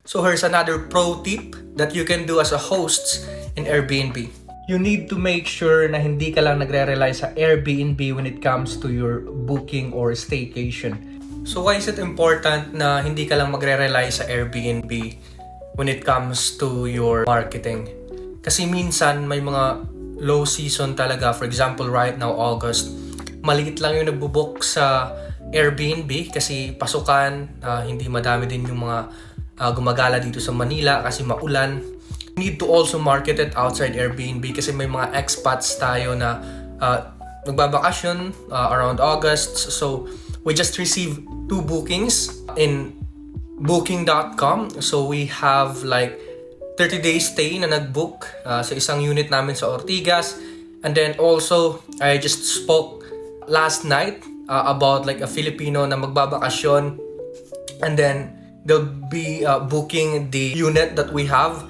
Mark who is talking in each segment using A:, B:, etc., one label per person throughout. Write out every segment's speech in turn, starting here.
A: So here's another pro tip that you can do as a host in Airbnb. You need to make sure na hindi ka lang nagre-rely sa Airbnb when it comes to your booking or staycation. So why is it important na hindi ka lang magre-rely sa Airbnb when it comes to your marketing? Kasi minsan may mga low season talaga. For example, right now, August, maliit lang yung nagbubook sa Airbnb kasi pasukan, hindi madami din yung mga gumagala dito sa Manila kasi maulan. Need to also market it outside Airbnb kasi may mga expats tayo na nagbabakasyon around August. So we just received 2 bookings in booking.com. So we have like 30 days stay na nag-book sa isang unit namin sa Ortigas. And then also I just spoke last night about like a Filipino na magbabakasyon, and then they'll be booking the unit that we have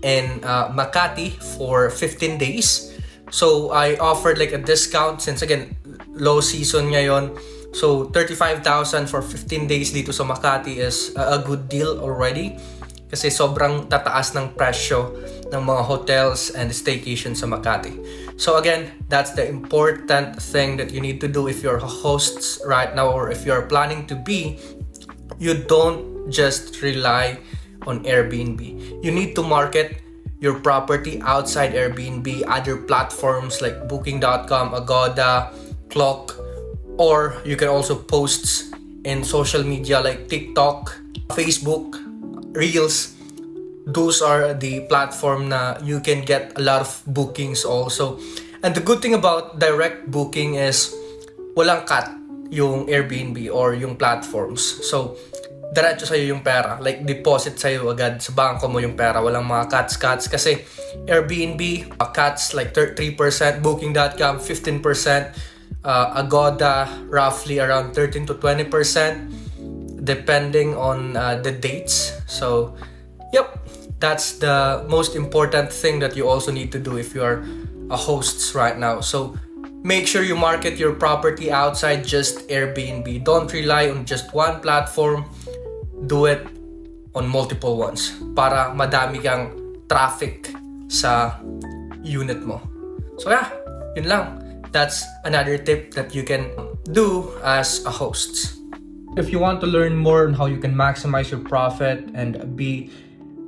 A: in Makati for 15 days. So I offered like a discount since again low season ngayon. So 35,000 for 15 days dito sa Makati is a good deal already kasi sobrang tataas ng presyo ng mga hotels and staycation sa Makati. So again, that's the important thing that you need to do if you're hosts right now or if you're planning to be. You don't just rely on Airbnb. You need to market your property outside Airbnb, other platforms like booking.com, Agoda, Clock, or you can also post in social media like TikTok, Facebook, Reels. Those are the platform na you can get a lot of bookings also. And the good thing about direct booking is walang cut yung Airbnb or yung platforms. So diretso sa'yo yung pera. Like, deposit sa'yo agad sa bangko mo yung pera. Walang mga cuts. Kasi Airbnb, cuts like 3%, Booking.com, 15%, Agoda, roughly around 13 to 20%, depending on the dates. So, yep, that's the most important thing that you also need to do if you are a host right now. So, make sure you market your property outside just Airbnb. Don't rely on just one platform. Do it on multiple ones para madami kang traffic sa unit mo. So yeah, yun lang. That's another tip that you can do as a host. If you want to learn more on how you can maximize your profit and be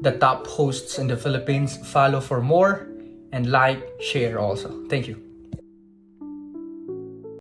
A: the top hosts in the Philippines, follow for more and like, share also. Thank you.